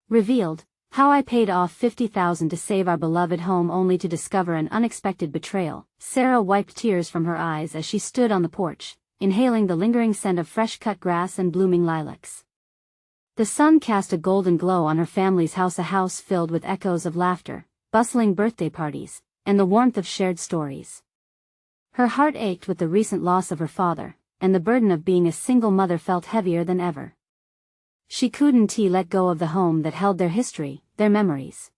Revealed, how I paid off $50,000 to save our beloved home only to discover an unexpected betrayal. Sarah wiped tears from her eyes as she stood on the porch, inhaling the lingering scent of fresh-cut grass and blooming lilacs. The sun cast a golden glow on her family's house, a house filled with echoes of laughter, bustling birthday parties, and the warmth of shared stories. Her heart ached with the recent loss of her father, and the burden of being a single mother felt heavier than ever. She couldn't let go of the home that held their history, their memories.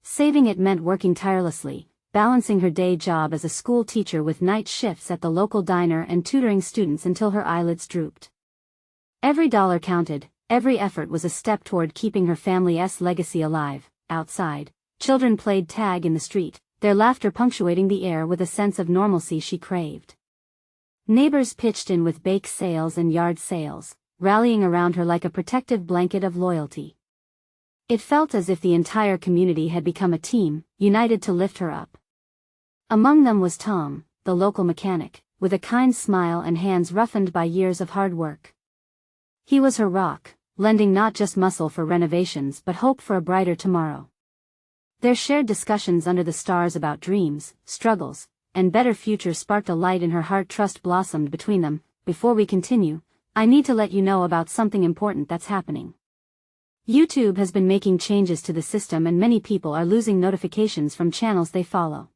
Saving it meant working tirelessly, balancing her day job as a school teacher with night shifts at the local diner and tutoring students until her eyelids drooped. Every dollar counted, every effort was a step toward keeping her family's legacy alive. Outside, children played tag in the street, their laughter punctuating the air with a sense of normalcy she craved. Neighbors pitched in with bake sales and yard sales, rallying around her like a protective blanket of loyalty. It felt as if the entire community had become a team, united to lift her up. Among them was Tom, the local mechanic, with a kind smile and hands roughened by years of hard work. He was her rock, lending not just muscle for renovations but hope for a brighter tomorrow. Their shared discussions under the stars about dreams, struggles, and better futures sparked a light in her heart. Trust blossomed between them. Before we continue, I need to let you know about something important that's happening. YouTube has been making changes to the system and many people are losing notifications from channels they follow.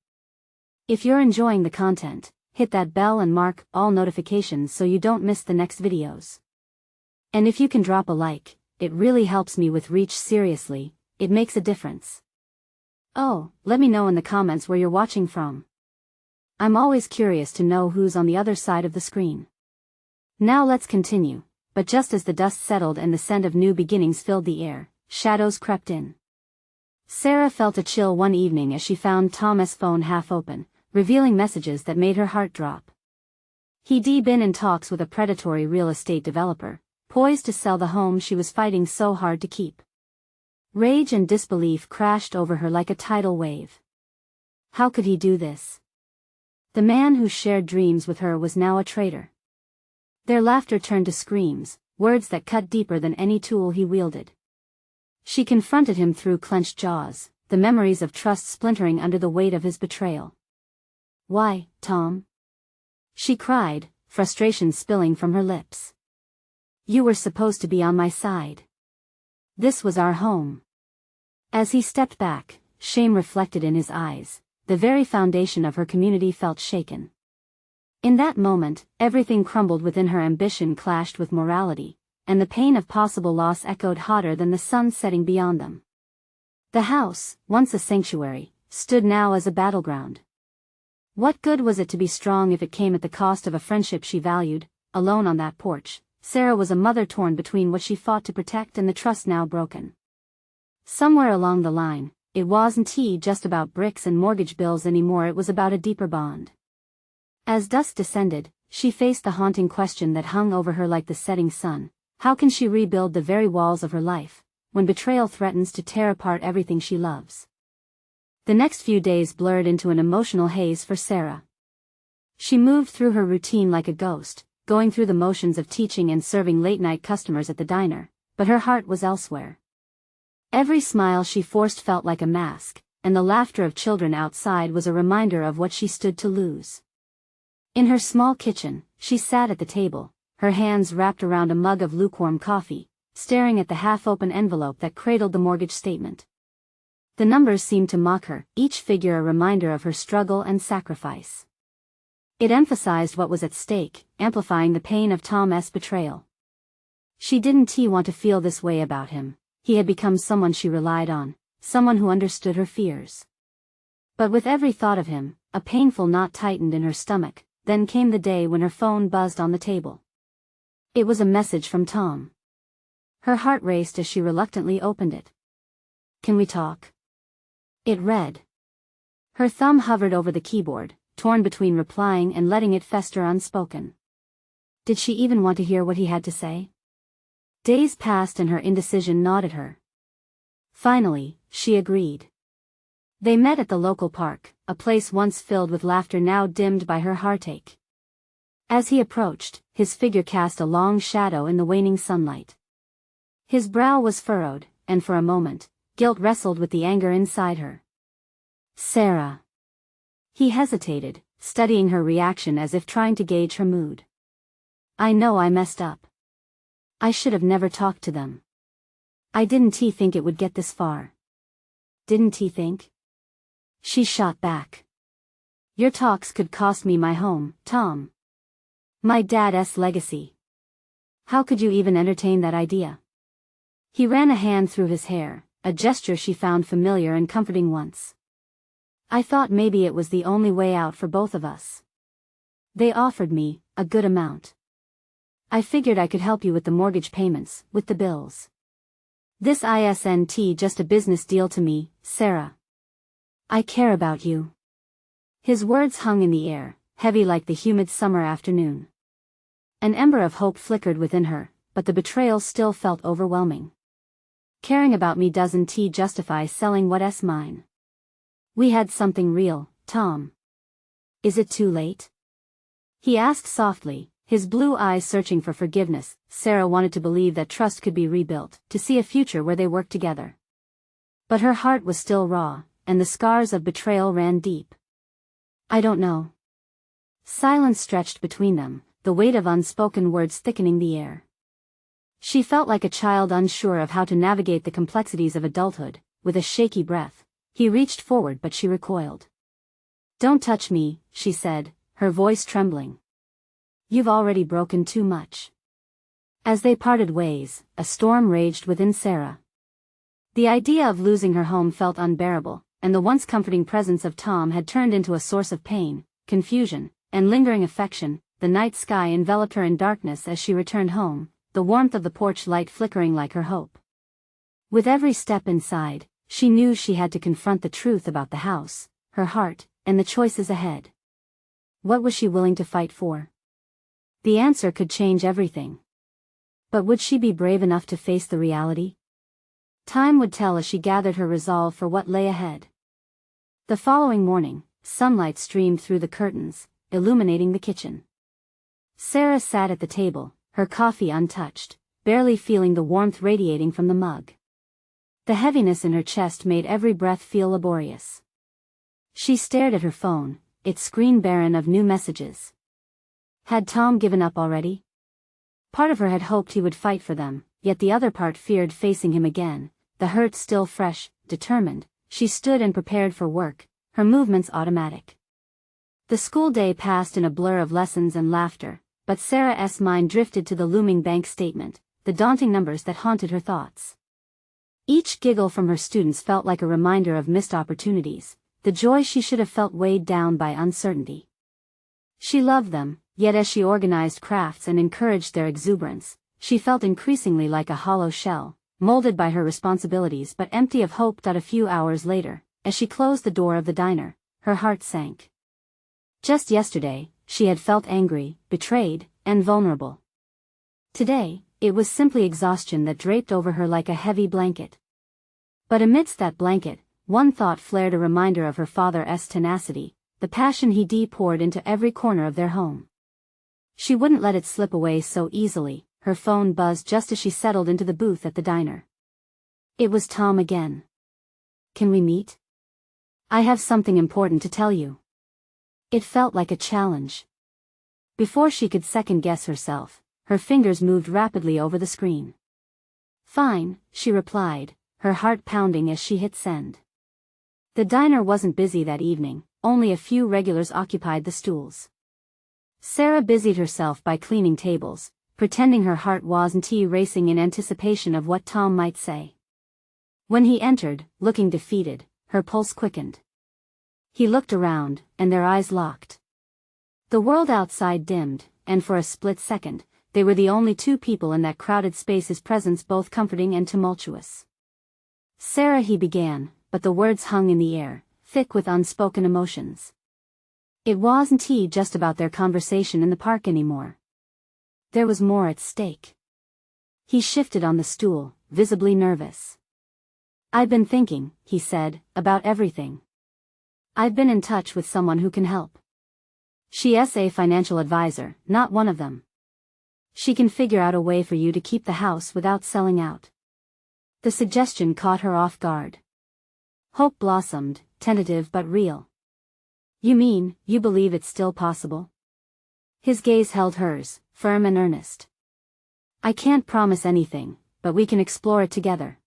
If you're enjoying the content, hit that bell and mark all notifications so you don't miss the next videos. And if you can drop a like, it really helps me with reach. Seriously, it makes a difference. Oh, let me know in the comments where you're watching from. I'm always curious to know who's on the other side of the screen. Now let's continue, but just as the dust settled and the scent of new beginnings filled the air, shadows crept in. Sarah felt a chill one evening as she found Tom's phone half open, revealing messages that made her heart drop. He'd been in talks with a predatory real estate developer, poised to sell the home she was fighting so hard to keep. Rage and disbelief crashed over her like a tidal wave. How could he do this? The man who shared dreams with her was now a traitor. Their laughter turned to screams, words that cut deeper than any tool he wielded. She confronted him through clenched jaws, the memories of trust splintering under the weight of his betrayal. "Why, Tom?" she cried, frustration spilling from her lips. "You were supposed to be on my side. This was our home." As he stepped back, shame reflected in his eyes, the very foundation of her community felt shaken. In that moment, everything crumbled within her. Ambition clashed with morality, and the pain of possible loss echoed hotter than the sun setting beyond them. The house, once a sanctuary, stood now as a battleground. What good was it to be strong if it came at the cost of a friendship she valued? Alone on that porch, Sarah was a mother torn between what she fought to protect and the trust now broken. Somewhere along the line, it wasn't just about bricks and mortgage bills anymore. It was about a deeper bond. As dusk descended, she faced the haunting question that hung over her like the setting sun. How can she rebuild the very walls of her life, when betrayal threatens to tear apart everything she loves? The next few days blurred into an emotional haze for Sarah. She moved through her routine like a ghost, going through the motions of teaching and serving late-night customers at the diner, but her heart was elsewhere. Every smile she forced felt like a mask, and the laughter of children outside was a reminder of what she stood to lose. In her small kitchen, she sat at the table, her hands wrapped around a mug of lukewarm coffee, staring at the half-open envelope that cradled the mortgage statement. The numbers seemed to mock her, each figure a reminder of her struggle and sacrifice. It emphasized what was at stake, amplifying the pain of Tom's betrayal. She didn't want to feel this way about him. He had become someone she relied on, someone who understood her fears. But with every thought of him, a painful knot tightened in her stomach. Then came the day when her phone buzzed on the table. It was a message from Tom. Her heart raced as she reluctantly opened it. "Can we talk?" it read. Her thumb hovered over the keyboard, torn between replying and letting it fester unspoken. Did she even want to hear what he had to say? Days passed and her indecision gnawed at her. Finally, she agreed. They met at the local park, a place once filled with laughter now dimmed by her heartache. As he approached, his figure cast a long shadow in the waning sunlight. His brow was furrowed, and for a moment, guilt wrestled with the anger inside her. Sarah. He hesitated, studying her reaction as if trying to gauge her mood. I know I messed up. I should have never talked to them. I didn't think it would get this far. Didn't think? She shot back. Your talks could cost me my home, Tom. My dad's legacy. How could you even entertain that idea? He ran a hand through his hair, a gesture she found familiar and comforting once. I thought maybe it was the only way out for both of us. They offered me a good amount. I figured I could help you with the mortgage payments, with the bills. This isn't just a business deal to me, Sarah. I care about you. His words hung in the air, heavy like the humid summer afternoon. An ember of hope flickered within her, but the betrayal still felt overwhelming. Caring about me doesn't justify selling what's mine. We had something real, Tom. Is it too late? He asked softly, his blue eyes searching for forgiveness. Sarah wanted to believe that trust could be rebuilt, to see a future where they worked together. But her heart was still raw, and the scars of betrayal ran deep. I don't know. Silence stretched between them, the weight of unspoken words thickening the air. She felt like a child unsure of how to navigate the complexities of adulthood. With a shaky breath, he reached forward but she recoiled. Don't touch me, she said, her voice trembling. You've already broken too much. As they parted ways, a storm raged within Sarah. The idea of losing her home felt unbearable, and the once comforting presence of Tom had turned into a source of pain, confusion, and lingering affection. The night sky enveloped her in darkness as she returned home, the warmth of the porch light flickering like her hope. With every step inside, she knew she had to confront the truth about the house, her heart, and the choices ahead. What was she willing to fight for? The answer could change everything. But would she be brave enough to face the reality? Time would tell as she gathered her resolve for what lay ahead. The following morning, sunlight streamed through the curtains, illuminating the kitchen. Sarah sat at the table, her coffee untouched, barely feeling the warmth radiating from the mug. The heaviness in her chest made every breath feel laborious. She stared at her phone, its screen barren of new messages. Had Tom given up already? Part of her had hoped he would fight for them, yet the other part feared facing him again, the hurt still fresh. Determined, she stood and prepared for work, her movements automatic. The school day passed in a blur of lessons and laughter, but Sarah's mind drifted to the looming bank statement, the daunting numbers that haunted her thoughts. Each giggle from her students felt like a reminder of missed opportunities, the joy she should have felt weighed down by uncertainty. She loved them, yet as she organized crafts and encouraged their exuberance, she felt increasingly like a hollow shell, molded by her responsibilities but empty of hope. A few hours later, as she closed the door of the diner, her heart sank. Just yesterday, she had felt angry, betrayed, and vulnerable. Today, it was simply exhaustion that draped over her like a heavy blanket. But amidst that blanket, one thought flared, a reminder of her father's tenacity, the passion he poured into every corner of their home. She wouldn't let it slip away so easily. Her phone buzzed just as she settled into the booth at the diner. It was Tom again. Can we meet? I have something important to tell you. It felt like a challenge. Before she could second-guess herself, her fingers moved rapidly over the screen. Fine, she replied, her heart pounding as she hit send. The diner wasn't busy that evening, only a few regulars occupied the stools. Sarah busied herself by cleaning tables, pretending her heart wasn't racing in anticipation of what Tom might say. When he entered, looking defeated, her pulse quickened. He looked around, and their eyes locked. The world outside dimmed, and for a split second, they were the only two people in that crowded space, his presence both comforting and tumultuous. Sarah, he began, but the words hung in the air, thick with unspoken emotions. It wasn't just about their conversation in the park anymore. There was more at stake. He shifted on the stool, visibly nervous. I've been thinking, he said, about everything. I've been in touch with someone who can help. She's a financial advisor, not one of them. She can figure out a way for you to keep the house without selling out. The suggestion caught her off guard. Hope blossomed, tentative but real. You mean, you believe it's still possible? His gaze held hers, firm and earnest. I can't promise anything, but we can explore it together.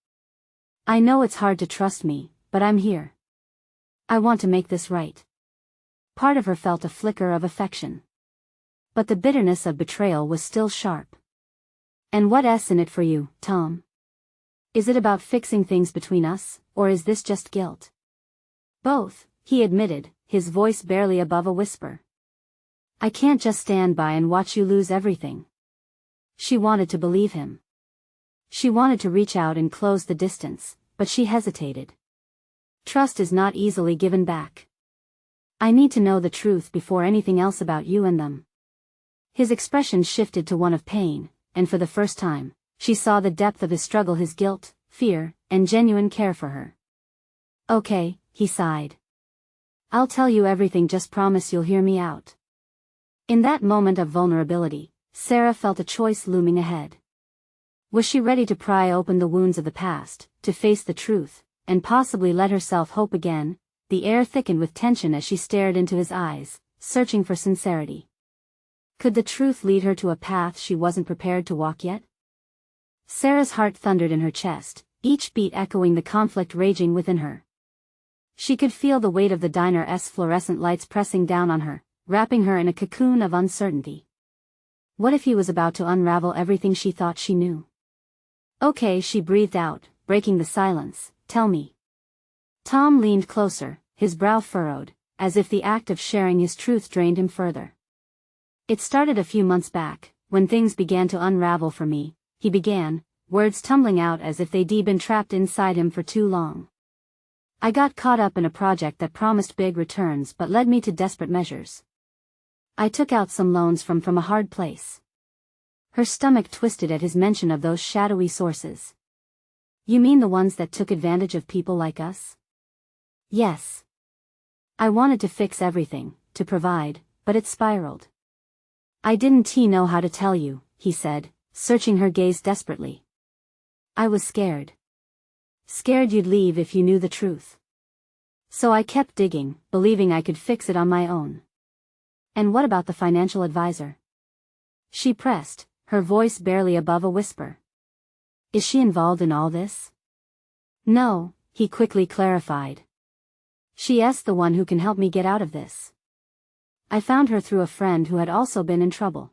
I know it's hard to trust me, but I'm here. I want to make this right. Part of her felt a flicker of affection. But the bitterness of betrayal was still sharp. And what's in it for you, Tom? Is it about fixing things between us, or is this just guilt? Both, he admitted, his voice barely above a whisper. I can't just stand by and watch you lose everything. She wanted to believe him. She wanted to reach out and close the distance, but she hesitated. Trust is not easily given back. I need to know the truth before anything else about you and them. His expression shifted to one of pain, and for the first time, she saw the depth of his struggle, his guilt, fear, and genuine care for her. Okay, he sighed. I'll tell you everything, just promise you'll hear me out. In that moment of vulnerability, Sarah felt a choice looming ahead. Was she ready to pry open the wounds of the past, to face the truth, and possibly let herself hope again? The air thickened with tension as she stared into his eyes, searching for sincerity. Could the truth lead her to a path she wasn't prepared to walk yet? Sarah's heart thundered in her chest, each beat echoing the conflict raging within her. She could feel the weight of the diner's fluorescent lights pressing down on her, wrapping her in a cocoon of uncertainty. What if he was about to unravel everything she thought she knew? Okay, she breathed out, breaking the silence, tell me. Tom leaned closer, his brow furrowed, as if the act of sharing his truth drained him further. It started a few months back, when things began to unravel for me, he began, words tumbling out as if they'd been trapped inside him for too long. I got caught up in a project that promised big returns but led me to desperate measures. I took out some loans from a hard place. Her stomach twisted at his mention of those shadowy sources. You mean the ones that took advantage of people like us? Yes. I wanted to fix everything, to provide, but it spiraled. I didn't know how to tell you, he said, searching her gaze desperately. I was scared. Scared you'd leave if you knew the truth. So I kept digging, believing I could fix it on my own. And what about the financial advisor? She pressed, her voice barely above a whisper. Is she involved in all this? No, he quickly clarified. She's the one who can help me get out of this. I found her through a friend who had also been in trouble.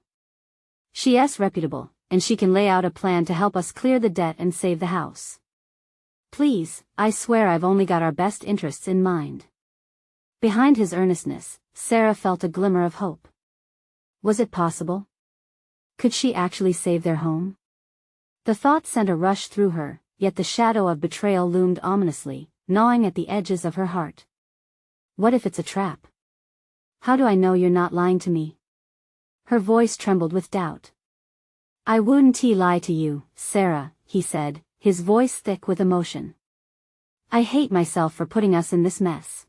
She's reputable, and she can lay out a plan to help us clear the debt and save the house. Please, I swear I've only got our best interests in mind. Behind his earnestness, Sarah felt a glimmer of hope. Was it possible? Could she actually save their home? The thought sent a rush through her, yet the shadow of betrayal loomed ominously, gnawing at the edges of her heart. What if it's a trap? How do I know you're not lying to me? Her voice trembled with doubt. I wouldn't lie to you, Sarah, he said, his voice thick with emotion. I hate myself for putting us in this mess.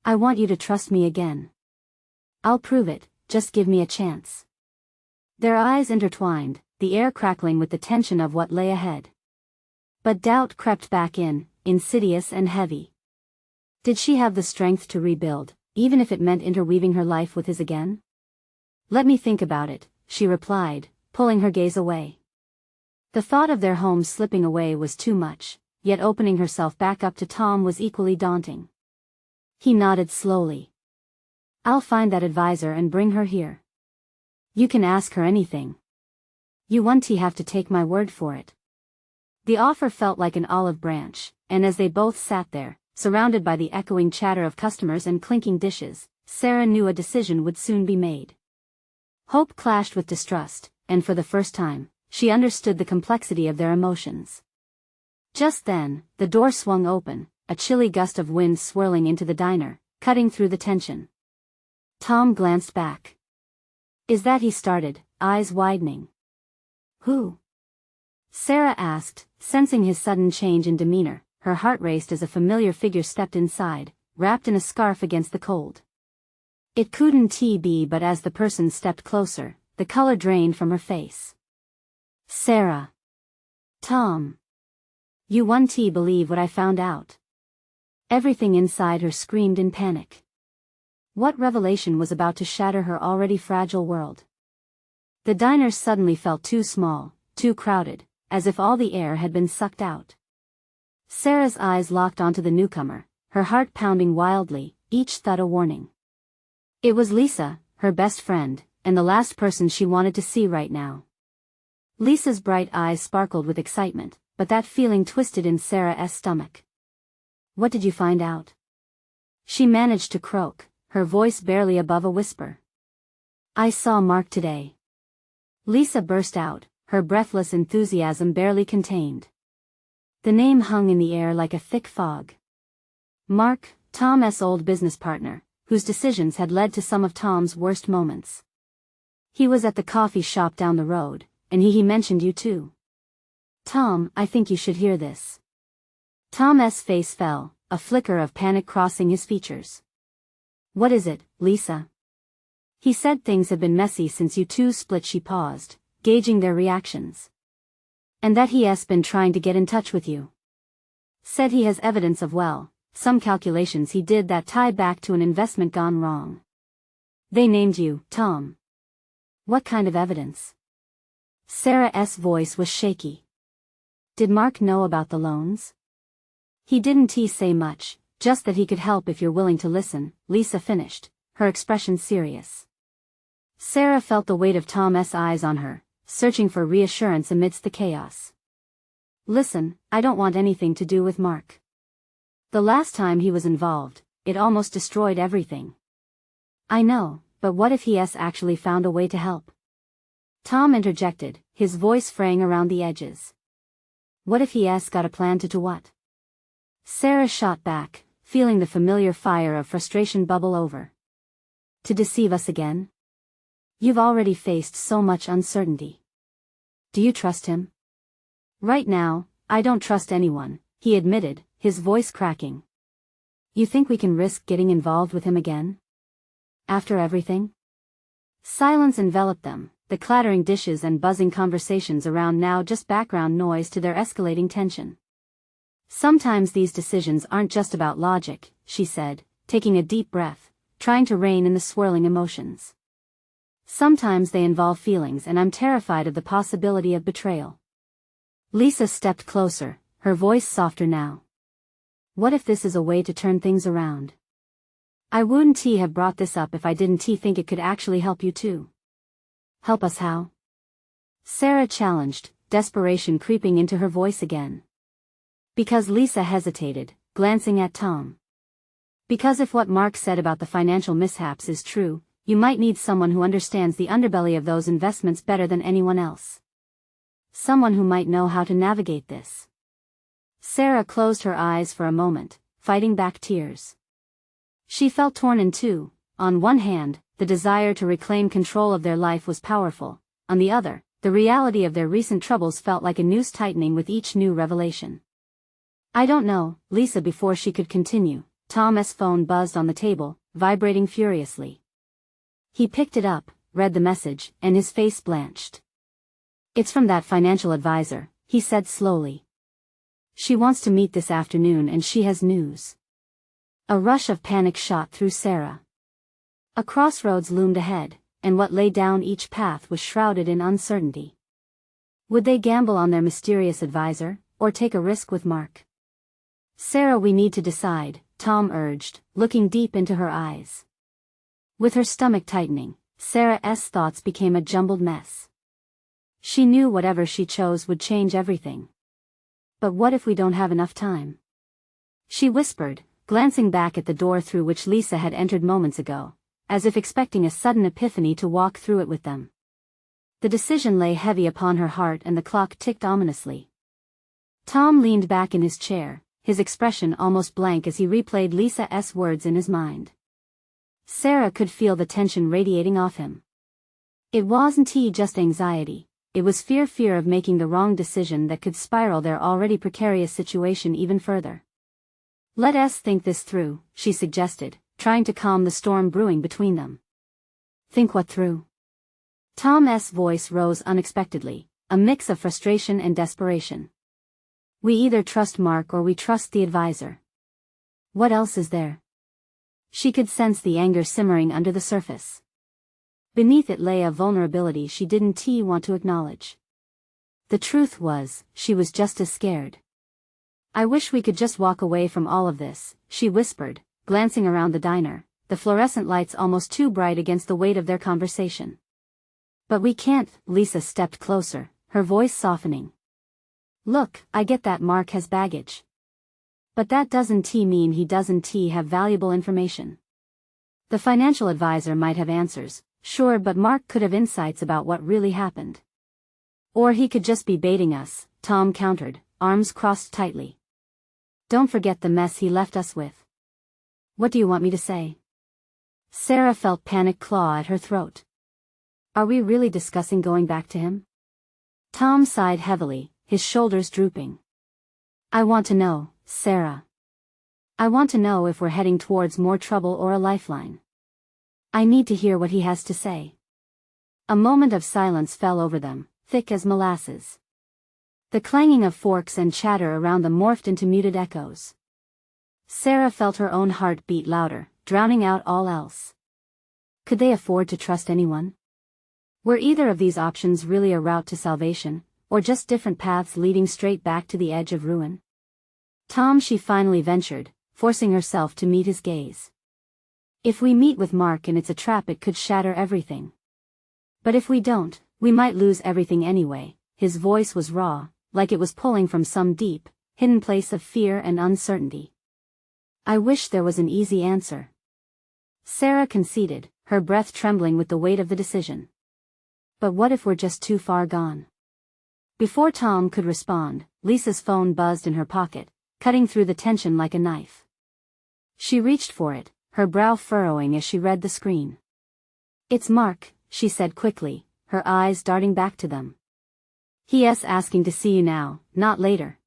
I want you to trust me again. I'll prove it, just give me a chance. Their eyes intertwined, the air crackling with the tension of what lay ahead. But doubt crept back in, insidious and heavy. Did she have the strength to rebuild, even if it meant interweaving her life with his again? Let me think about it, she replied, pulling her gaze away. The thought of their home slipping away was too much, yet opening herself back up to Tom was equally daunting. He nodded slowly. I'll find that advisor and bring her here. You can ask her anything. You won't have to take my word for it. The offer felt like an olive branch, and as they both sat there, surrounded by the echoing chatter of customers and clinking dishes, Sarah knew a decision would soon be made. Hope clashed with distrust, and for the first time, she understood the complexity of their emotions. Just then, the door swung open, a chilly gust of wind swirling into the diner, cutting through the tension. Tom glanced back. Is that he started, eyes widening. Who? Sarah asked, sensing his sudden change in demeanor. Her heart raced as a familiar figure stepped inside, wrapped in a scarf against the cold. It couldn't be, but as the person stepped closer, the color drained from her face. Sarah. Tom. You won't believe what I found out. Everything inside her screamed in panic. What revelation was about to shatter her already fragile world? The diner suddenly felt too small, too crowded, as if all the air had been sucked out. Sarah's eyes locked onto the newcomer, her heart pounding wildly, each thud a warning. It was Lisa, her best friend, and the last person she wanted to see right now. Lisa's bright eyes sparkled with excitement, but that feeling twisted in Sarah's stomach. What did you find out? She managed to croak, her voice barely above a whisper. I saw Mark today. Lisa burst out, her breathless enthusiasm barely contained. The name hung in the air like a thick fog. Mark, Tom's old business partner, whose decisions had led to some of Tom's worst moments. He was at the coffee shop down the road, and he mentioned you too. Tom, I think you should hear this. Tom's face fell, a flicker of panic crossing his features. What is it, Lisa? He said things have been messy since you two split. She paused, gauging their reactions. And that he's been trying to get in touch with you. Said he has evidence of some calculations he did that tie back to an investment gone wrong. They named you, Tom. What kind of evidence? Sarah's voice was shaky. Did Mark know about the loans? He didn't say much, just that he could help if you're willing to listen, Lisa finished, her expression serious. Sarah felt the weight of Tom's eyes on her, searching for reassurance amidst the chaos. Listen, I don't want anything to do with Mark. The last time he was involved, it almost destroyed everything. I know, but what if he's actually found a way to help? Tom interjected, his voice fraying around the edges. What if he's got a plan to what? Sarah shot back, feeling the familiar fire of frustration bubble over. To deceive us again? You've already faced so much uncertainty. Do you trust him? Right now, I don't trust anyone, he admitted, his voice cracking. You think we can risk getting involved with him again? After everything? Silence enveloped them, the clattering dishes and buzzing conversations around now just background noise to their escalating tension. Sometimes these decisions aren't just about logic, she said, taking a deep breath, trying to rein in the swirling emotions. Sometimes they involve feelings, and I'm terrified of the possibility of betrayal. Lisa stepped closer, her voice softer now. What if this is a way to turn things around? I wouldn't have brought this up if I didn't think it could actually help you too. Help us how? Sarah challenged, desperation creeping into her voice again. Because Lisa hesitated, glancing at Tom. Because if what Mark said about the financial mishaps is true, you might need someone who understands the underbelly of those investments better than anyone else. Someone who might know how to navigate this. Sarah closed her eyes for a moment, fighting back tears. She felt torn in two. On one hand, the desire to reclaim control of their life was powerful. On the other, the reality of their recent troubles felt like a noose tightening with each new revelation. I don't know, Lisa. Before she could continue, Tom's phone buzzed on the table, vibrating furiously. He picked it up, read the message, and his face blanched. It's from that financial advisor, he said slowly. She wants to meet this afternoon and she has news. A rush of panic shot through Sarah. A crossroads loomed ahead, and what lay down each path was shrouded in uncertainty. Would they gamble on their mysterious advisor, or take a risk with Mark? Sarah, we need to decide, Tom urged, looking deep into her eyes. With her stomach tightening, Sarah's thoughts became a jumbled mess. She knew whatever she chose would change everything. But what if we don't have enough time? She whispered, glancing back at the door through which Lisa had entered moments ago, as if expecting a sudden epiphany to walk through it with them. The decision lay heavy upon her heart and the clock ticked ominously. Tom leaned back in his chair, his expression almost blank as he replayed Lisa's words in his mind. Sarah could feel the tension radiating off him. It wasn't just anxiety, it was fear of making the wrong decision that could spiral their already precarious situation even further. Let us think this through, she suggested, trying to calm the storm brewing between them. Think what through? Tom's voice rose unexpectedly, a mix of frustration and desperation. We either trust Mark or we trust the advisor. What else is there? She could sense the anger simmering under the surface. Beneath it lay a vulnerability she didn't want to acknowledge. The truth was, she was just as scared. I wish we could just walk away from all of this, she whispered, glancing around the diner, the fluorescent lights almost too bright against the weight of their conversation. But we can't. Lisa stepped closer, her voice softening. Look, I get that Mark has baggage. But that doesn't mean he doesn't have valuable information. The financial advisor might have answers, sure, but Mark could have insights about what really happened. Or he could just be baiting us, Tom countered, arms crossed tightly. Don't forget the mess he left us with. What do you want me to say? Sarah felt panic claw at her throat. Are we really discussing going back to him? Tom sighed heavily, his shoulders drooping. I want to know, Sarah. I want to know if we're heading towards more trouble or a lifeline. I need to hear what he has to say. A moment of silence fell over them, thick as molasses. The clanging of forks and chatter around them morphed into muted echoes. Sarah felt her own heart beat louder, drowning out all else. Could they afford to trust anyone? Were either of these options really a route to salvation, or just different paths leading straight back to the edge of ruin? Tom, she finally ventured, forcing herself to meet his gaze. If we meet with Mark and it's a trap, it could shatter everything. But if we don't, we might lose everything anyway. His voice was raw, like it was pulling from some deep, hidden place of fear and uncertainty. I wish there was an easy answer. Sarah conceded, her breath trembling with the weight of the decision. But what if we're just too far gone? Before Tom could respond, Lisa's phone buzzed in her pocket, cutting through the tension like a knife. She reached for it, her brow furrowing as she read the screen. It's Mark, she said quickly, her eyes darting back to them. He's asking to see you now, not later.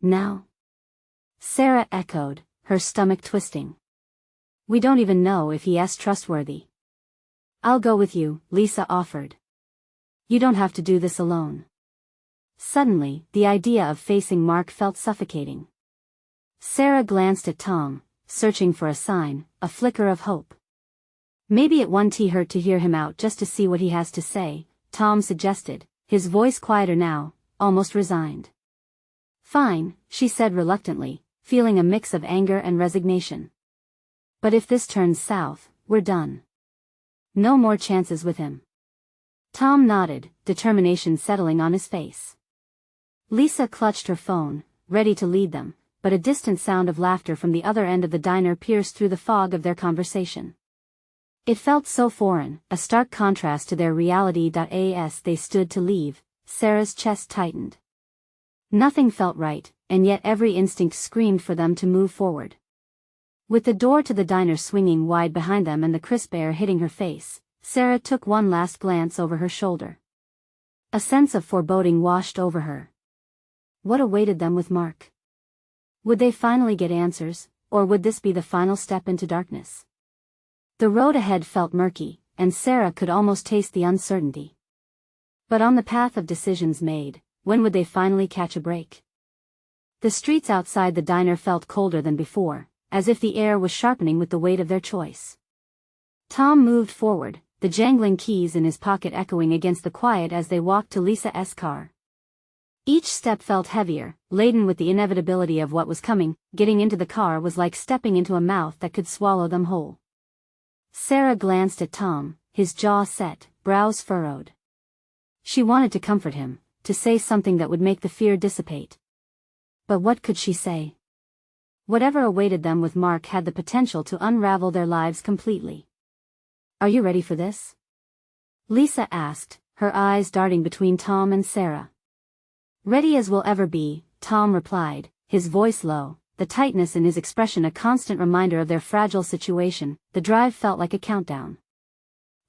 Now? Sarah echoed, her stomach twisting. We don't even know if he's trustworthy. I'll go with you, Lisa offered. You don't have to do this alone. Suddenly, the idea of facing Mark felt suffocating. Sarah glanced at Tom, searching for a sign, a flicker of hope. Maybe it won't hurt to hear him out just to see what he has to say, Tom suggested, his voice quieter now, almost resigned. Fine, she said reluctantly, feeling a mix of anger and resignation. But if this turns south, we're done. No more chances with him. Tom nodded, determination settling on his face. Lisa clutched her phone, ready to lead them, but a distant sound of laughter from the other end of the diner pierced through the fog of their conversation. It felt so foreign, a stark contrast to their reality. As they stood to leave, Sarah's chest tightened. Nothing felt right, and yet every instinct screamed for them to move forward. With the door to the diner swinging wide behind them and the crisp air hitting her face, Sarah took one last glance over her shoulder. A sense of foreboding washed over her. What awaited them with Mark? Would they finally get answers, or would this be the final step into darkness? The road ahead felt murky, and Sarah could almost taste the uncertainty. But on the path of decisions made, when would they finally catch a break? The streets outside the diner felt colder than before, as if the air was sharpening with the weight of their choice. Tom moved forward, the jangling keys in his pocket echoing against the quiet as they walked to Lisa's car. Each step felt heavier, laden with the inevitability of what was coming. Getting into the car was like stepping into a mouth that could swallow them whole. Sarah glanced at Tom, his jaw set, brows furrowed. She wanted to comfort him, to say something that would make the fear dissipate. But what could she say? Whatever awaited them with Mark had the potential to unravel their lives completely. Are you ready for this? Lisa asked, her eyes darting between Tom and Sarah. Ready as we'll ever be, Tom replied, his voice low, the tightness in his expression a constant reminder of their fragile situation. The drive felt like a countdown.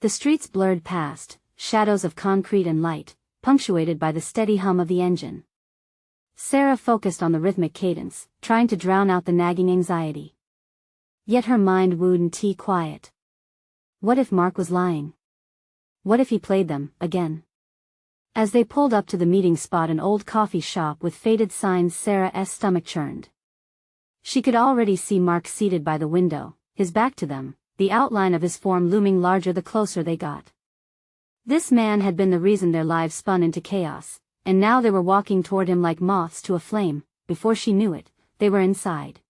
The streets blurred past, shadows of concrete and light, punctuated by the steady hum of the engine. Sarah focused on the rhythmic cadence, trying to drown out the nagging anxiety. Yet her mind wouldn't be quiet. What if Mark was lying? What if he played them, again? As they pulled up to the meeting spot, an old coffee shop with faded signs, Sarah's stomach churned. She could already see Mark seated by the window, his back to them, the outline of his form looming larger the closer they got. This man had been the reason their lives spun into chaos, and now they were walking toward him like moths to a flame. Before she knew it, they were inside.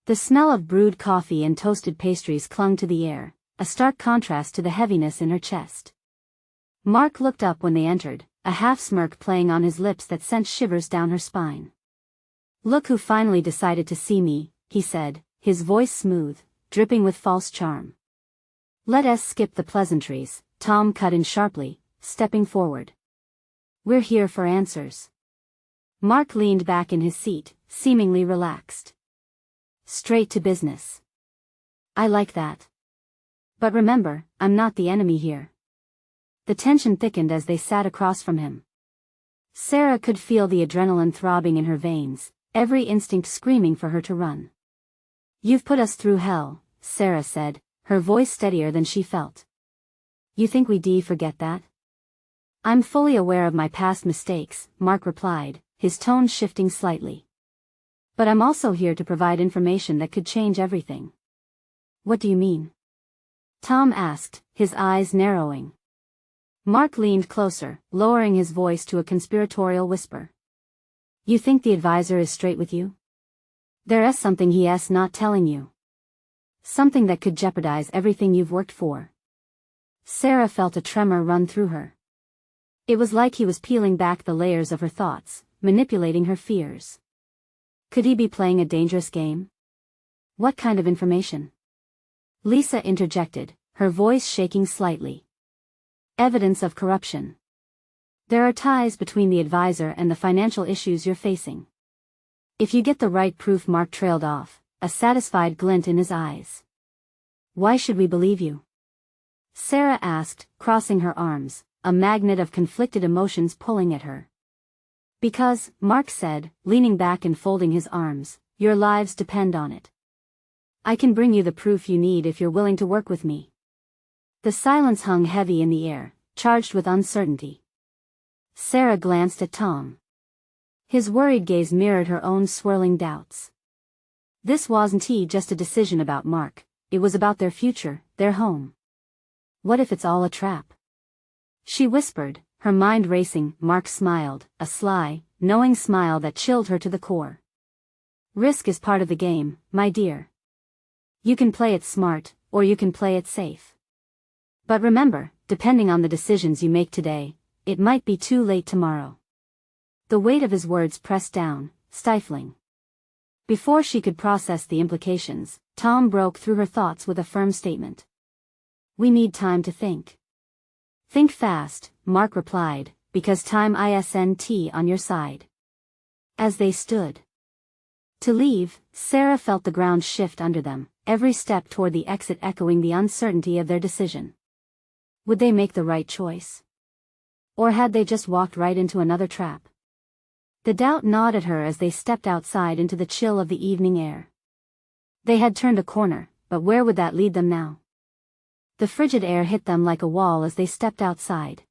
The smell of brewed coffee and toasted pastries clung to the air, a stark contrast to the heaviness in her chest. Mark looked up when they entered, a half-smirk playing on his lips that sent shivers down her spine. "Look who finally decided to see me," he said, his voice smooth, dripping with false charm. "Let us skip the pleasantries," Tom cut in sharply, stepping forward. "We're here for answers." Mark leaned back in his seat, seemingly relaxed. "Straight to business. I like that. But remember, I'm not the enemy here." The tension thickened as they sat across from him. Sarah could feel the adrenaline throbbing in her veins, every instinct screaming for her to run. "You've put us through hell," Sarah said, her voice steadier than she felt. "You think we'd forget that?" "I'm fully aware of my past mistakes," Mark replied, his tone shifting slightly. "But I'm also here to provide information that could change everything." "What do you mean?" Tom asked, his eyes narrowing. Mark leaned closer, lowering his voice to a conspiratorial whisper. "You think the advisor is straight with you? There's something he's not telling you. Something that could jeopardize everything you've worked for." Sarah felt a tremor run through her. It was like he was peeling back the layers of her thoughts, manipulating her fears. Could he be playing a dangerous game? "What kind of information?" Lisa interjected, her voice shaking slightly. "Evidence of corruption. There are ties between the advisor and the financial issues you're facing. If you get the right proof." Mark trailed off, a satisfied glint in his eyes. "Why should we believe you?" Sarah asked, crossing her arms, a magnet of conflicted emotions pulling at her. "Because," Mark said, leaning back and folding his arms, "your lives depend on it. I can bring you the proof you need if you're willing to work with me." The silence hung heavy in the air, charged with uncertainty. Sarah glanced at Tom. His worried gaze mirrored her own swirling doubts. This wasn't just a decision about Mark, it was about their future, their home. "What if it's all a trap?" she whispered, her mind racing. Mark smiled, a sly, knowing smile that chilled her to the core. "Risk is part of the game, my dear. You can play it smart, or you can play it safe. But remember, depending on the decisions you make today, it might be too late tomorrow." The weight of his words pressed down, stifling. Before she could process the implications, Tom broke through her thoughts with a firm statement. "We need time to think." "Think fast," Mark replied, "because time isn't on your side." As they stood to leave, Sarah felt the ground shift under them, every step toward the exit echoing the uncertainty of their decision. Would they make the right choice? Or had they just walked right into another trap? The doubt gnawed at her as they stepped outside into the chill of the evening air. They had turned a corner, but where would that lead them now? The frigid air hit them like a wall as they stepped outside.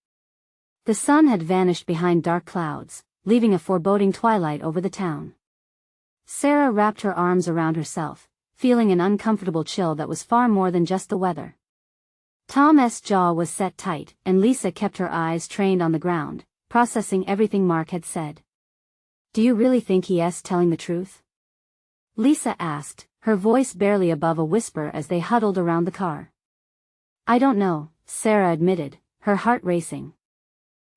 The sun had vanished behind dark clouds, leaving a foreboding twilight over the town. Sarah wrapped her arms around herself, feeling an uncomfortable chill that was far more than just the weather. Tom's jaw was set tight, and Lisa kept her eyes trained on the ground, processing everything Mark had said. "Do you really think he's telling the truth?" Lisa asked, her voice barely above a whisper as they huddled around the car. "I don't know," Sarah admitted, her heart racing.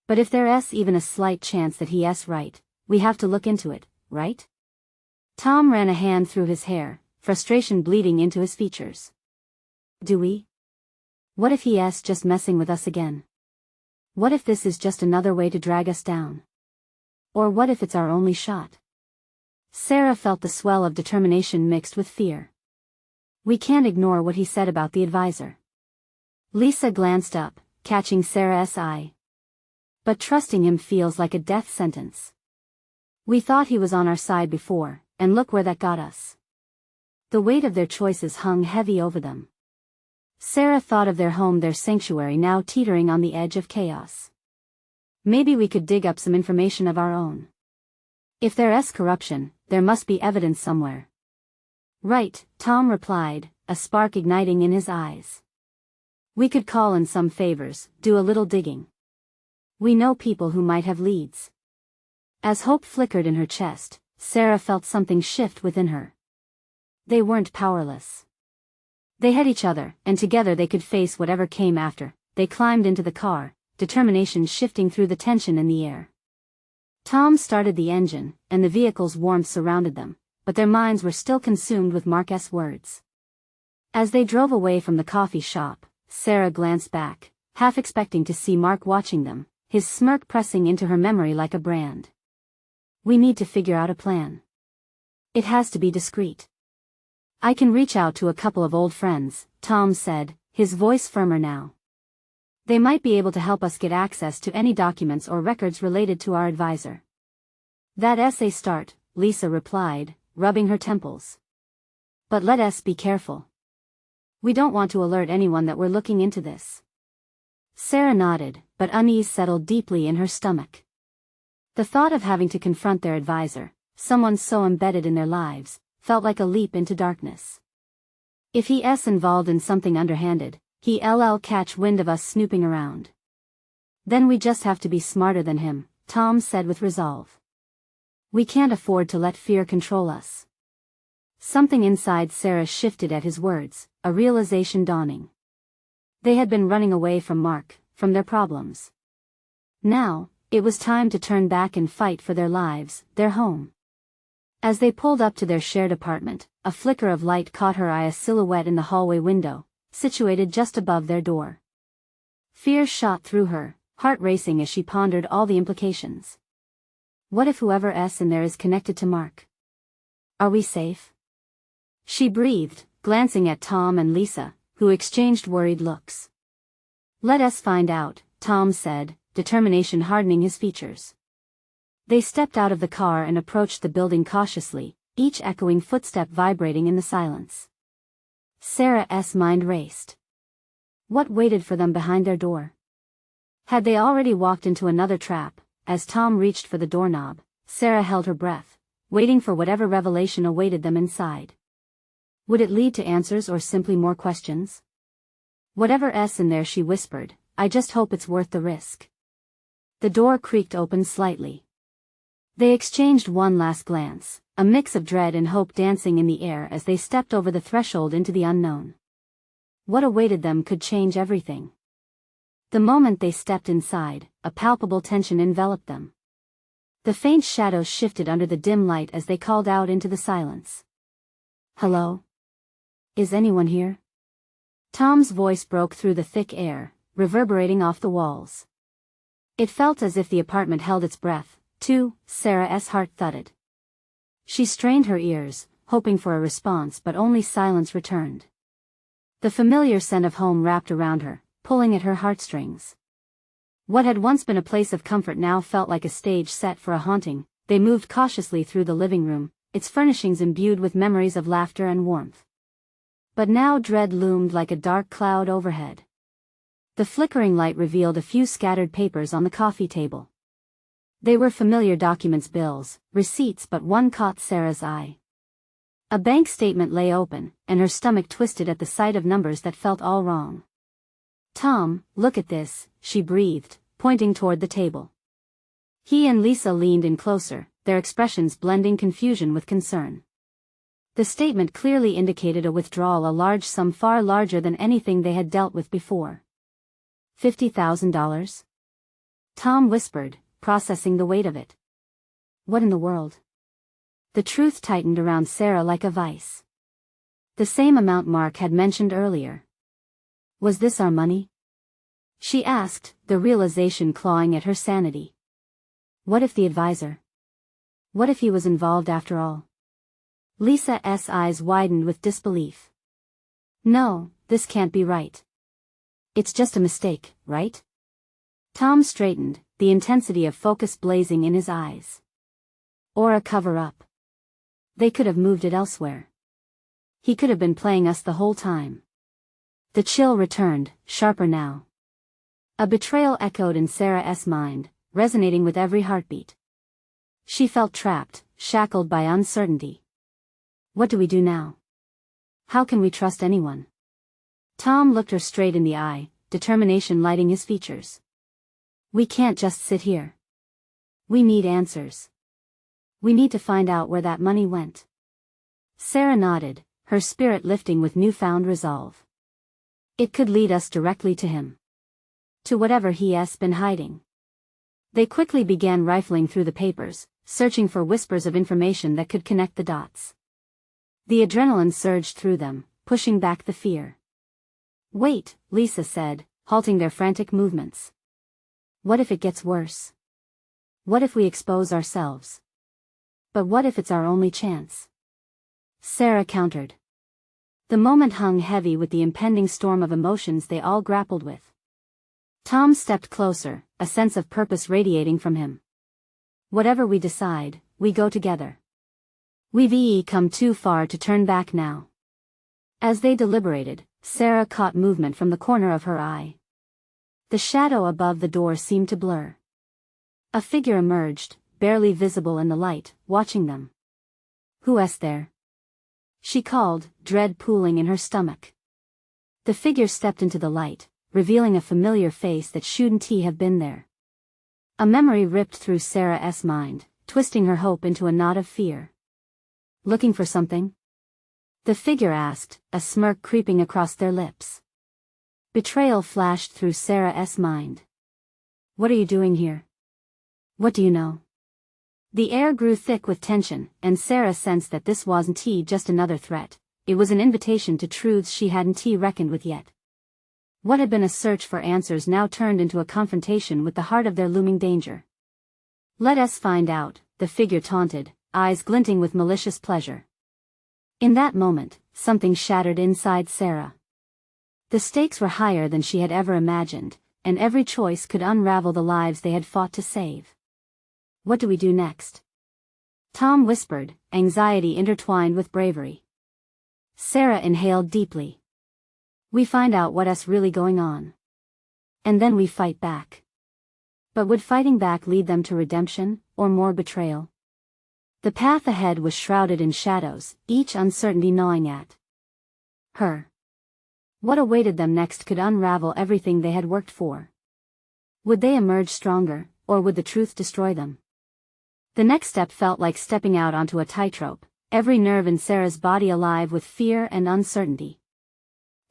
"But if there's even a slight chance that he's right, we have to look into it, right?" Tom ran a hand through his hair, frustration bleeding into his features. "Do we? What if he's just messing with us again? What if this is just another way to drag us down? Or what if it's our only shot?" Sarah felt the swell of determination mixed with fear. "We can't ignore what he said about the advisor." Lisa glanced up, catching Sarah's eye. "But trusting him feels like a death sentence. We thought he was on our side before, and look where that got us." The weight of their choices hung heavy over them. Sarah thought of their home, their sanctuary now teetering on the edge of chaos. Maybe we could dig up some information of our own. If there's corruption, there must be evidence somewhere. Right, Tom replied, a spark igniting in his eyes. We could call in some favors, do a little digging. We know people who might have leads. As hope flickered in her chest, Sarah felt something shift within her. They weren't powerless. They had each other, and together they could face whatever came after. They climbed into the car, determination shifting through the tension in the air. Tom started the engine, and the vehicle's warmth surrounded them, but their minds were still consumed with Mark's words. As they drove away from the coffee shop, Sarah glanced back, half expecting to see Mark watching them, his smirk pressing into her memory like a brand. We need to figure out a plan. It has to be discreet. I can reach out to a couple of old friends, Tom said, his voice firmer now. They might be able to help us get access to any documents or records related to our advisor. That's a start, Lisa replied, rubbing her temples. But let us be careful. We don't want to alert anyone that we're looking into this. Sarah nodded, but unease settled deeply in her stomach. The thought of having to confront their advisor, someone so embedded in their lives, felt like a leap into darkness. If he's involved in something underhanded, he'll catch wind of us snooping around. Then we just have to be smarter than him, Tom said with resolve. We can't afford to let fear control us. Something inside Sarah shifted at his words, a realization dawning. They had been running away from Mark, from their problems. Now, it was time to turn back and fight for their lives, their home. As they pulled up to their shared apartment, a flicker of light caught her eye, a silhouette in the hallway window, situated just above their door. Fear shot through her, heart racing as she pondered all the implications. What if whoever's in there is connected to Mark? Are we safe? She breathed, glancing at Tom and Lisa, who exchanged worried looks. Let us find out, Tom said, determination hardening his features. They stepped out of the car and approached the building cautiously, each echoing footstep vibrating in the silence. Sarah's mind raced. What waited for them behind their door? Had they already walked into another trap? As Tom reached for the doorknob, Sarah held her breath, waiting for whatever revelation awaited them inside. Would it lead to answers or simply more questions? Whatever's in there, she whispered, I just hope it's worth the risk. The door creaked open slightly. They exchanged one last glance, a mix of dread and hope dancing in the air as they stepped over the threshold into the unknown. What awaited them could change everything. The moment they stepped inside, a palpable tension enveloped them. The faint shadows shifted under the dim light as they called out into the silence. Hello? Is anyone here? Tom's voice broke through the thick air, reverberating off the walls. It felt as if the apartment held its breath, too. Sarah's heart thudded. She strained her ears, hoping for a response, but only silence returned. The familiar scent of home wrapped around her, pulling at her heartstrings. What had once been a place of comfort now felt like a stage set for a haunting. They moved cautiously through the living room, its furnishings imbued with memories of laughter and warmth. But now dread loomed like a dark cloud overhead. The flickering light revealed a few scattered papers on the coffee table. They were familiar documents, bills, receipts, but one caught Sarah's eye. A bank statement lay open, and her stomach twisted at the sight of numbers that felt all wrong. Tom, look at this, she breathed, pointing toward the table. He and Lisa leaned in closer, their expressions blending confusion with concern. The statement clearly indicated a withdrawal, a large sum far larger than anything they had dealt with before. $50,000? Tom whispered, processing the weight of it. What in the world? The truth tightened around Sarah like a vice. The same amount Mark had mentioned earlier. Was this our money? She asked, the realization clawing at her sanity. What if the advisor? What if he was involved after all? Lisa's eyes widened with disbelief. No, this can't be right. It's just a mistake, right? Tom straightened, the intensity of focus blazing in his eyes. Or a cover-up. They could have moved it elsewhere. He could have been playing us the whole time. The chill returned, sharper now. A betrayal echoed in Sarah's mind, resonating with every heartbeat. She felt trapped, shackled by uncertainty. What do we do now? How can we trust anyone? Tom looked her straight in the eye, determination lighting his features. We can't just sit here. We need answers. We need to find out where that money went. Sarah nodded, her spirit lifting with newfound resolve. It could lead us directly to him. To whatever he's been hiding. They quickly began rifling through the papers, searching for whispers of information that could connect the dots. The adrenaline surged through them, pushing back the fear. Wait, Lisa said, halting their frantic movements. What if it gets worse? What if we expose ourselves? But what if it's our only chance? Sarah countered. The moment hung heavy with the impending storm of emotions they all grappled with. Tom stepped closer, a sense of purpose radiating from him. Whatever we decide, we go together. We've come too far to turn back now. As they deliberated, Sarah caught movement from the corner of her eye. The shadow above the door seemed to blur. A figure emerged, barely visible in the light, watching them. Who's there? She called, dread pooling in her stomach. The figure stepped into the light, revealing a familiar face that shouldn't have been there. A memory ripped through Sarah's mind, twisting her hope into a knot of fear. Looking for something? The figure asked, a smirk creeping across their lips. Betrayal flashed through Sarah's mind. What are you doing here? What do you know? The air grew thick with tension, and Sarah sensed that this wasn't just another threat. It was an invitation to truths she hadn't reckoned with yet. What had been a search for answers now turned into a confrontation with the heart of their looming danger. Let us find out, the figure taunted, eyes glinting with malicious pleasure. In that moment, something shattered inside Sarah. The stakes were higher than she had ever imagined, and every choice could unravel the lives they had fought to save. What do we do next? Tom whispered, anxiety intertwined with bravery. Sarah inhaled deeply. We find out what's really going on. And then we fight back. But would fighting back lead them to redemption, or more betrayal? The path ahead was shrouded in shadows, each uncertainty gnawing at her. What awaited them next could unravel everything they had worked for. Would they emerge stronger, or would the truth destroy them? The next step felt like stepping out onto a tightrope, every nerve in Sarah's body alive with fear and uncertainty.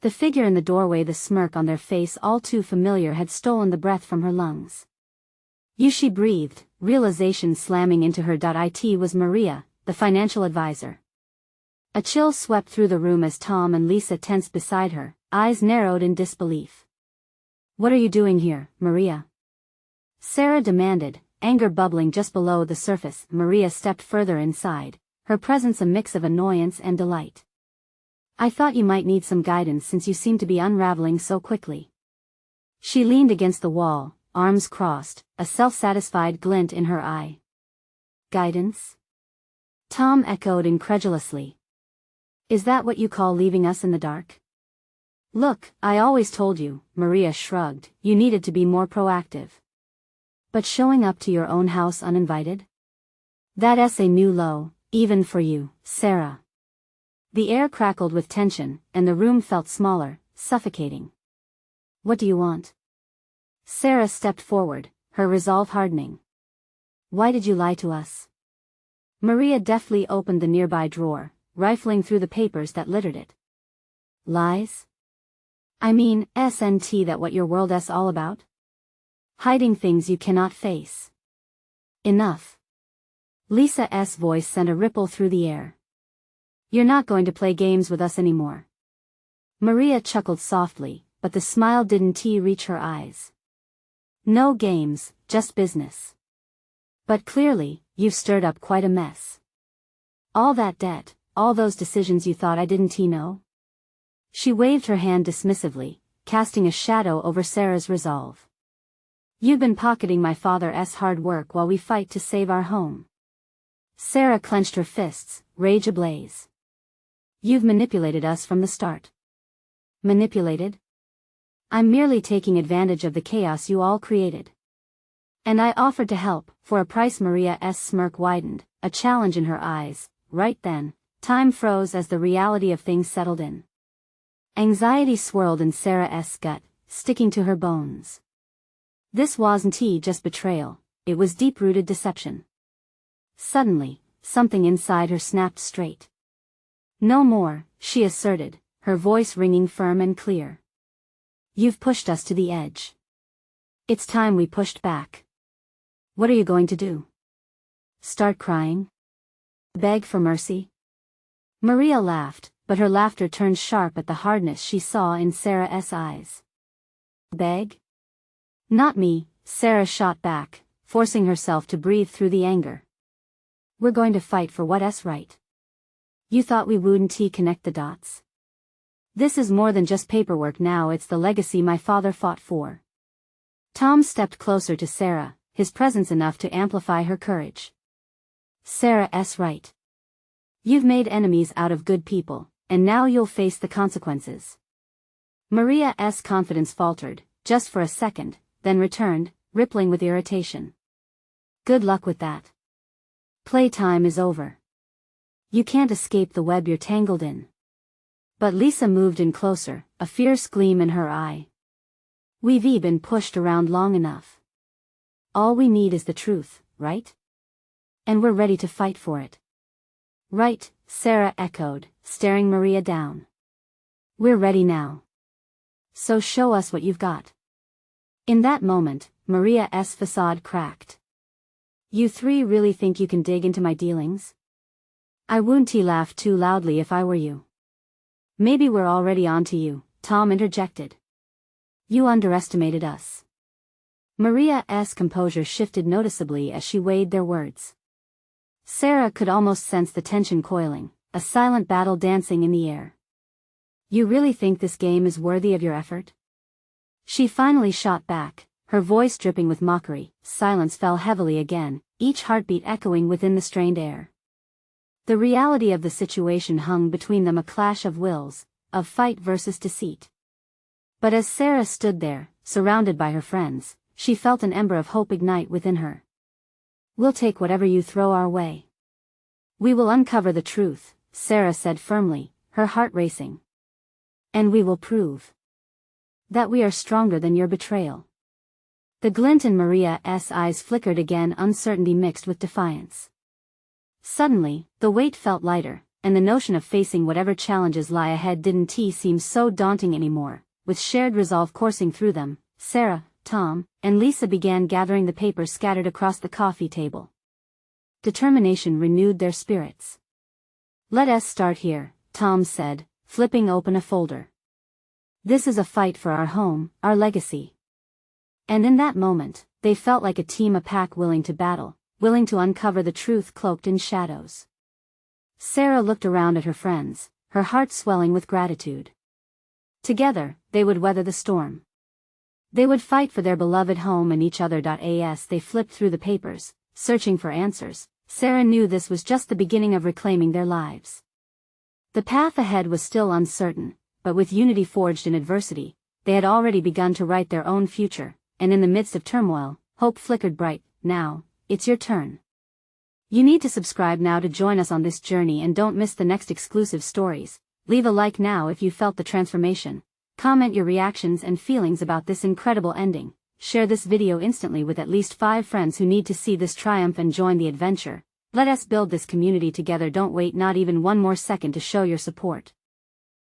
The figure in the doorway, the smirk on their face all too familiar, had stolen the breath from her lungs. She breathed, realization slamming into her. It was Maria, the financial advisor. A chill swept through the room as Tom and Lisa tensed beside her, eyes narrowed in disbelief. What are you doing here, Maria? Sarah demanded, anger bubbling just below the surface. Maria stepped further inside, her presence a mix of annoyance and delight. I thought you might need some guidance since you seem to be unraveling so quickly. She leaned against the wall, arms crossed, a self-satisfied glint in her eye. Guidance? Tom echoed incredulously. Is that what you call leaving us in the dark? Look, I always told you, Maria shrugged, you needed to be more proactive. But showing up to your own house uninvited? That's a new low, even for you, Sarah. The air crackled with tension, and the room felt smaller, suffocating. What do you want? Sarah stepped forward, her resolve hardening. Why did you lie to us? Maria deftly opened the nearby drawer, rifling through the papers that littered it. Lies? I mean, isn't that what your world's all about? Hiding things you cannot face. Enough. Lisa's voice sent a ripple through the air. You're not going to play games with us anymore. Maria chuckled softly, but the smile didn't reach her eyes. No games, just business. But clearly, you've stirred up quite a mess. All that debt, all those decisions you thought I didn't know? She waved her hand dismissively, casting a shadow over Sarah's resolve. You've been pocketing my father's hard work while we fight to save our home. Sarah clenched her fists, rage ablaze. You've manipulated us from the start. Manipulated? I'm merely taking advantage of the chaos you all created. And I offered to help, for a price. Maria's smirk widened, a challenge in her eyes. Right then, time froze as the reality of things settled in. Anxiety swirled in Sarah's gut, sticking to her bones. This wasn't just betrayal, it was deep-rooted deception. Suddenly, something inside her snapped straight. No more, she asserted, her voice ringing firm and clear. You've pushed us to the edge. It's time we pushed back. What are you going to do? Start crying? Beg for mercy? Maria laughed, but her laughter turned sharp at the hardness she saw in Sarah's eyes. Beg? Not me, Sarah shot back, forcing herself to breathe through the anger. We're going to fight for what's right. You thought we wouldn't connect the dots? This is more than just paperwork now, it's the legacy my father fought for. Tom stepped closer to Sarah, his presence enough to amplify her courage. Sarah's right. You've made enemies out of good people, and now you'll face the consequences. Maria's confidence faltered, just for a second, then returned, rippling with irritation. Good luck with that. Playtime is over. You can't escape the web you're tangled in. But Lisa moved in closer, a fierce gleam in her eye. We've been pushed around long enough. All we need is the truth, right? And we're ready to fight for it. Right, Sarah echoed, staring Maria down. We're ready now. So show us what you've got. In that moment, Maria's facade cracked. You three really think you can dig into my dealings? I wouldn't laugh too loudly if I were you. Maybe we're already on to you, Tom interjected. You underestimated us. Maria's composure shifted noticeably as she weighed their words. Sarah could almost sense the tension coiling, a silent battle dancing in the air. You really think this game is worthy of your effort? She finally shot back, her voice dripping with mockery. Silence fell heavily again, each heartbeat echoing within the strained air. The reality of the situation hung between them, a clash of wills, of fight versus deceit. But as Sarah stood there, surrounded by her friends, she felt an ember of hope ignite within her. We'll take whatever you throw our way. We will uncover the truth, Sarah said firmly, her heart racing. And we will prove that we are stronger than your betrayal. The glint in Maria's eyes flickered again, uncertainty mixed with defiance. Suddenly, the weight felt lighter, and the notion of facing whatever challenges lie ahead didn't seem so daunting anymore. With shared resolve coursing through them, Sarah, Tom, and Lisa began gathering the papers scattered across the coffee table. Determination renewed their spirits. Let us start here, Tom said, flipping open a folder. This is a fight for our home, our legacy. And in that moment, they felt like a team, a pack willing to battle, willing to uncover the truth cloaked in shadows. Sarah looked around at her friends, her heart swelling with gratitude. Together, they would weather the storm. They would fight for their beloved home and each other. As they flipped through the papers, searching for answers, Sarah knew this was just the beginning of reclaiming their lives. The path ahead was still uncertain, but with unity forged in adversity, they had already begun to write their own future, and in the midst of turmoil, hope flickered bright. Now, it's your turn. You need to subscribe now to join us on this journey and don't miss the next exclusive stories. Leave a like now if you felt the transformation. Comment your reactions and feelings about this incredible ending. Share this video instantly with at least 5 friends who need to see this triumph and join the adventure. Let us build this community together. Don't wait not even one more second to show your support.